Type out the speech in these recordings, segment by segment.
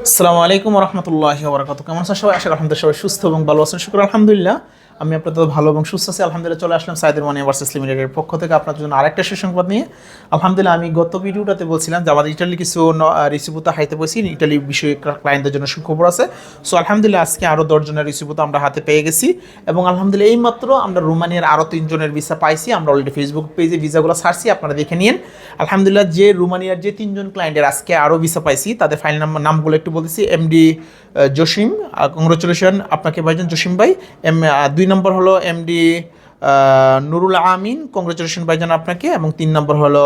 আসসালামু আলাইকুম রহমতুল্লাহি ওয়া বারাকাতুহু। কেমন আছেন সবাই? আশা করি আলহামদুলিল্লাহ সবাই সুস্থ এবং ভালো আছেন। শুকর আলহামদুলিল্লাহ আমি আপনাদের ভালো এবং সুস্থ আছি আলহামদুলিল্লাহ। চলে আসলাম সাইদের মানি ভার্সেস লিমিটেডের পক্ষ থেকে আপনাদের জন্য আরেকটা সুসংবাদ নিয়ে। আলহামদুলিল্লাহ আমি গত ভিডিওটাতে বলছিলাম যে আমাদের ইটালি কিছু রিসিভুতা হাইতে বসি, ইটালি বিষয়ে ক্লায়েন্টদের জন্য সুখবর আছে। সো আলহামদুলিল্লাহ আজকে আরও 10 জনের রিসিভুতা আমরা হাতে পেয়ে গেছি এবং আলহামদুলিল্লাহ এইমাত্র আমরা রোমানিয়ার আরও 3 জনের ভিসা পাইছি। আমরা অলরেডি ফেসবুক পেজে ভিসাগুলো ছাড়ছি, আপনারা দেখে নিন। আলহামদুলিল্লাহ যে রোমানিয়ার যে 3 জন ক্লায়েন্টের আজকে আরও ভিসা পাইছি তাদের ফাইল নামগুলো একটু বলতেছি। এমডি জসিম, কংগ্রেচুলেশন আপনাকে ভাইজান জসিম ভাই। 2 নম্বর হলো এমডি নুরুল আমিন, কংগ্রেচুলেশন ভাইজান আপনাকে। এবং 3 নম্বর হলো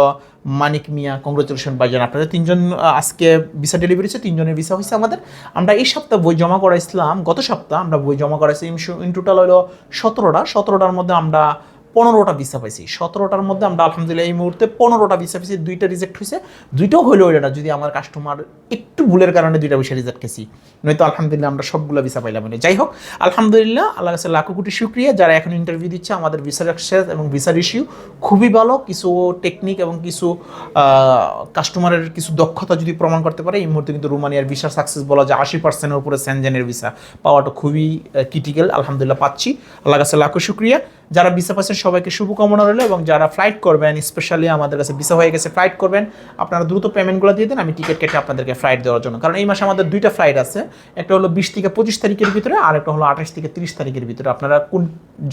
মানিক মিয়া, কংগ্রেচুলেশন ভাইজান আপনাদের। 3 জন আজকে ভিসা ডেলিভারি হচ্ছে, 3 জনের ভিসা হয়েছে আমাদের। আমরা এই সপ্তাহ বই জমা করাইছিলাম, গত সপ্তাহ আমরা বই জমা করাইছি। ইন টোটাল হলো 17টার মধ্যে আমরা 15টা ভিসা পাইছি। 17টার মধ্যে আমরা আলহামদুলিল্লাহ এই মুহূর্তে 15টা ভিসা পাইছি। 2টা রিজেক্ট হয়েছে, 2টাও হইলো এটা যদি আমার কাস্টমার একটু ভুলের কারণে 2টা ভিসা রিজেক্ট গেছি, নয়তো আলহামদুলিল্লাহ আমরা সবগুলো ভিসা পাইলাম। যাই হোক আলহামদুলিল্লাহ, আল্লাহ কাছে লাখো কোটি শুকরিয়া যারা এখন ইন্টারভিউ দিচ্ছে। আমাদের ভিসার অ্যাক্সেস এবং ভিসার ইস্যু খুবই ভালো। কিছু টেকনিক এবং কিছু কাস্টমারের কিছু দক্ষতা যদি প্রমাণ করতে পারে, এই মুহূর্তে কিন্তু রোমানিয়ার ভিসার সাকসেস বলা যায় 80%-এর উপরে সেনজেনের ভিসা পাওয়াটা খুবই ক্রিটিক্যাল। আলহামদুলিল্লাহ পাচ্ছি, আল্লাহ কাছে লাখো শুকরিয়া। যারা ভিসা পাচ্ছেন সবাইকে শুভকামনা রইল। এবং যারা ফ্লাইট করবেন, স্পেশালি আমাদের কাছে ভিসা হয়ে গেছে ফ্লাইট করবেন, আপনারা দ্রুত পেমেন্টগুলো দিয়ে দেন, আমি টিকিট কেটে আপনাদেরকে ফ্লাইট দেওয়ার জন্য। কারণ এই মাসে আমাদের 2টা ফ্লাইট আছে, একটা হলো 20 থেকে 25 তারিখের ভিতরে, আর একটা হলো 28 থেকে 30 তারিখের ভিতরে। আপনারা কোন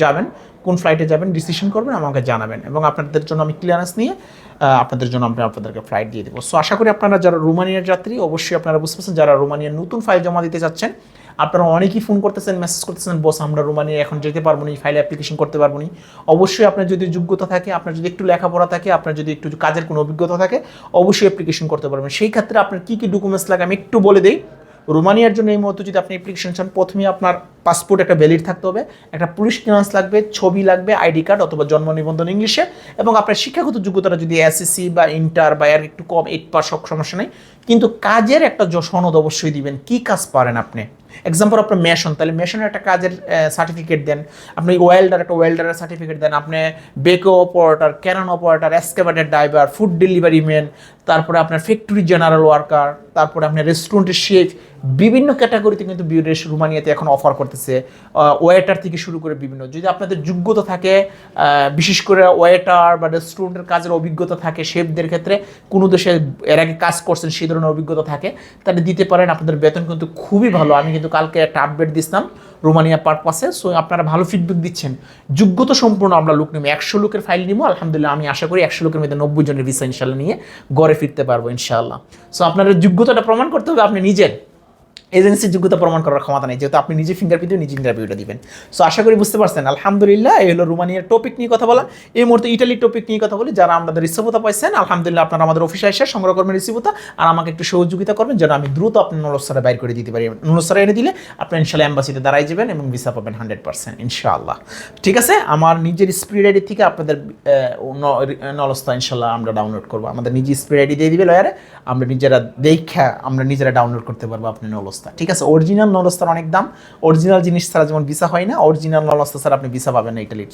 যাবেন, কোন ফ্লাইটে যাবেন ডিসিশন করবেন, আমাকে জানাবেন এবং আপনাদের জন্য আমি ক্লিয়ারেন্স নিয়ে আপনাদের জন্য আমরা আপনাদেরকে ফ্লাইট দিয়ে দেবো। সো আশা করি আপনারা যারা রোমানিয়ার যাত্রী, অবশ্যই আপনারা বুঝতে পারছেন, যারা রোমানিয়ার নতুন ফাইল জমা দিতে চাচ্ছেন, আপনারা অনেকেই ফোন করতেছেন, মেসেজ করতেছেন, বস আমরা রোমানিয়া এখন যেতে পারবো না, ফাইল অ্যাপ্লিকেশন করতে পারবো না। অবশ্যই আপনার যদি যোগ্যতা থাকে, আপনার যদি একটু লেখাপড়া থাকে, আপনার যদি একটু কাজের কোনো অভিজ্ঞতা থাকে, অবশ্যই অ্যাপ্লিকেশন করতে পারবেন। সেই ক্ষেত্রে আপনার কী কী ডকুমেন্টস লাগে আমি একটু বলে দিই। রোমানিয়ার জন্য এই মুহূর্তে যদি আপনি অ্যাপ্লিকেশন চান, প্রথমে আপনার পাসপোর্ট একটা ভ্যালিড থাকতে হবে, একটা পুলিশ ক্লিয়ারেন্স লাগবে, ছবি লাগবে, আইডি কার্ড অথবা জন্ম নিবন্ধন ইংলিশে, এবং আপনার শিক্ষাগত যোগ্যতাটা যদি এসএসসি বা ইন্টার বা এর একটু কম 8 পাস, সমস্যা নেই। কিন্তু কাজের একটা সনদ অবশ্যই দিবেন, কী কাজ পারেন আপনি। এক্সাম্পল আপনার মেশন, তাহলে মেশনের একটা কাজের সার্টিফিকেট দেন। আপনি ওয়েল্ডার, একটা ওয়েল্ডারের সার্টিফিকেট দেন। আপনি বেকো অপারেটর, ক্যানন operator, excavator driver, food delivery man, তারপরে আপনার ফ্যাক্টরি জেনারেল ওয়ার্কার, তারপরে আপনার রেস্টুরেন্টের শেফ, বিভিন্ন ক্যাটাগরিতে কিন্তু রোমানিয়াতে এখন অফার করতেছে, ওয়েটার থেকে শুরু করে বিভিন্ন। যদি আপনাদের যোগ্যতা থাকে, বিশেষ করে ওয়েটার বা রেস্টুরেন্টের কাজের অভিজ্ঞতা থাকে, শেফদের ক্ষেত্রে কোনো দেশে এর আগে কাজ করছেন সেই ধরনের অভিজ্ঞতা থাকে, তাহলে দিতে পারেন। আপনাদের বেতন কিন্তু খুবই ভালো। আমি কিন্তু কালকে একটা আপডেট দিচ্ছিলাম রোমানিয়া পারপাসে। সো আপনারা ভালো ফিডব্যাক দিচ্ছেন। যোগ্যতা সম্পূর্ণ আমরা লোক নেব, 100 লোকের ফাইল নিব। আলহামদুলিল্লাহ আমি আশা করি 100 লোকের মধ্যে 90 জনের ভিসা ইনশাল্লাহ নিয়ে ঘরে ফিরতে পারবো ইনশাআল্লাহ। সো আপনাদের যোগ্যতাটা প্রমাণ করতে হবে, আপনি নিজের এজেন্সির যোগ্যতা প্রমাণ করার ক্ষমতা নেই, যেহেতু আপনি নিজে ফিঙ্গারপ্রিন্টে নিজে ইন্টারভিউটা দিবেন। সো আশা করি বুঝতে পারছেন। আলহামদুলিল্লাহ এই হলো রোমানিয়ার টপিক নিয়ে কথা বলা। এই মুহূর্তে ইটালির টপিক নিয়ে কথা বলি। যারা আমাদের রিসিভুতা পাইছেন, আলহামদুলিল্লাহ আপনারা আমাদের অফিসে এসে সংগ্রহ করবেন রিসিভুতা, আর আমাকে একটু সহযোগিতা করবেন যেন আমি দ্রুত আপনার নলসারে বাইর করে দিতে পারি। নলসারে এনে দিলে আপনি ইনশাল্লাহ এম্বাসিতে দাঁড়াই যাবেন এবং ভিসা পাবেন 100% ইনশাআল্লাহ। ঠিক আছে, আমার নিজের স্পিড আইডি থেকে আপনাদের নলস্তা ইনশাল্লাহ আমরা ডাউনলোড করবো। আমাদের নিজের স্পিড আইডি দিয়ে দিবে লয়ারে, আমরা নিজেরা দেখা আমরা নিজেরা ডাউনলোড করতে পারবো আপনি নলস্তা। ঠিক আছে, অরিজিনাল নলস্তার অনেক দাম। অরিজিনাল জিনিস ছাড়া যেমন ভিসা হয় না, অরিজিনাল নলস্তা ছাড়া আপনি ভিসা পাবেন না ইটালির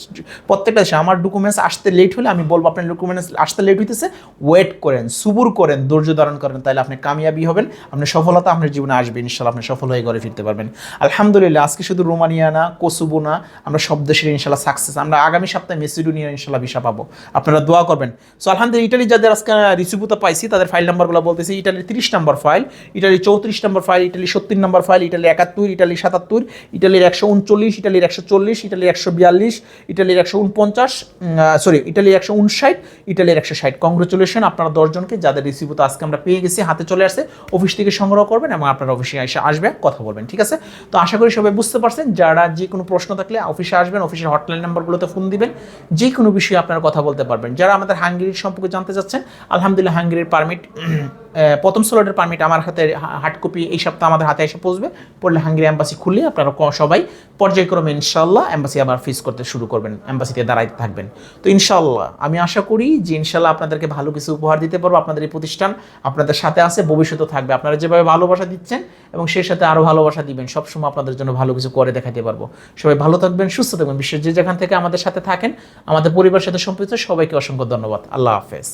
প্রত্যেকটা দেশে। আমার ডকুমেন্টস আসতে লেট হলে আমি বলবো আপনার ডকুমেন্টস আসতে লেট হইতেছে, ওয়েট করেন, সুবুর করেন, ধৈর্য ধারণ করেন, তাহলে আপনি কামিয়াবি হবেন, আপনার সফলতা আপনার জীবনে আসবে ইনশাল্লাহ। আপনি সফল হয়ে ঘরে ফিরতে পারবেন আলহামদুলিল্লাহ। আজকে শুধু রোমানিয়া না, কোসোভো না, আমরা সব দেশের ইনশাল্লাহ সাকসেস। আমরা আগামী সপ্তাহে মেসিডোনিয়া ইনশাল্লাহ ভিসা পাবো, আপনারা দোয়া করবেন। সো আলহামদুলিল্লাহ ইটালি যাদের আজকে রিসিভুতা পাইছি তাদের ফাইল নাম্বারগুলো বলতেছি। ইটালির 30 নম্বর ফাইল, ইটালি 34 নম্বর ফাইল, ইটালি 70 নম্বর ফাইল, ইটালি 71, ইটালি 77, ইটালির 139, ইটালির 140, ইটালির 142, ইটালির 149, ইটালির 159, ইটালির 160। কংগ্রেচুলেশন আপনারা 10 জনকে যাদের রিসিভুতা আজকে আমরা পেয়ে গেছি, হাতে চলে আসছে। অফিস থেকে সংগ্রহ করবেন এবং আপনারা অফিসে এসে আসবে, কথা বলবেন। ঠিক আছে, তো আশা করি সবাই বুঝতে পারছেন। যারা যে কোনো প্রশ্ন থাকলে অফিসে আসবেন, অফিসের হটলাইন নাম্বারগুলোতে ফোন দিবেন, যে কোনো বিষয়ে আপনারা কথা বলতে পারবেন। যারা আমাদের হাঙ্গেরির সম্পর্কে জানতে চাচ্ছেন, আলহামদুলিল্লাহ হাঙ্গেরির পারমিট, প্রথম স্লটের পারমিট আমার হাতে হার্ড কপি এই সপ্তাহ আমাদের হাতে এসে পৌঁছবে। পড়লে হাঙ্গেরি এম্বাসি খুললে আপনারা সবাই পর্যায়ক্রমে ইনশাল্লাহ এম্বাসি আবার ফেস করতে শুরু করবেন, এম্বাসিতে দাঁড়াইতে থাকবেন। তো ইনশাল্লাহ আমি আশা করি যে ইনশাল্লাহ আপনাদেরকে ভালো কিছু উপহার দিতে পারবো। আপনাদের এই প্রতিষ্ঠান আপনাদের সাথে আছে, ভবিষ্যতেও থাকবে। আপনারা যেভাবে ভালোবাসা দিচ্ছেন এবং সেই সাথে আরও ভালোবাসা দিবেন, সবসময় আপনাদের জন্য ভালো কিছু করে দেখাতে পারবো। সবাই ভালো থাকবেন, সুস্থ থাকবেন। বিশ্বের যে যেখান থেকে আমাদের সাথে থাকেন, আমাদের পরিবারের সাথে সম্পৃক্ত সবাইকে অসংখ্য ধন্যবাদ। আল্লাহ হাফেজ।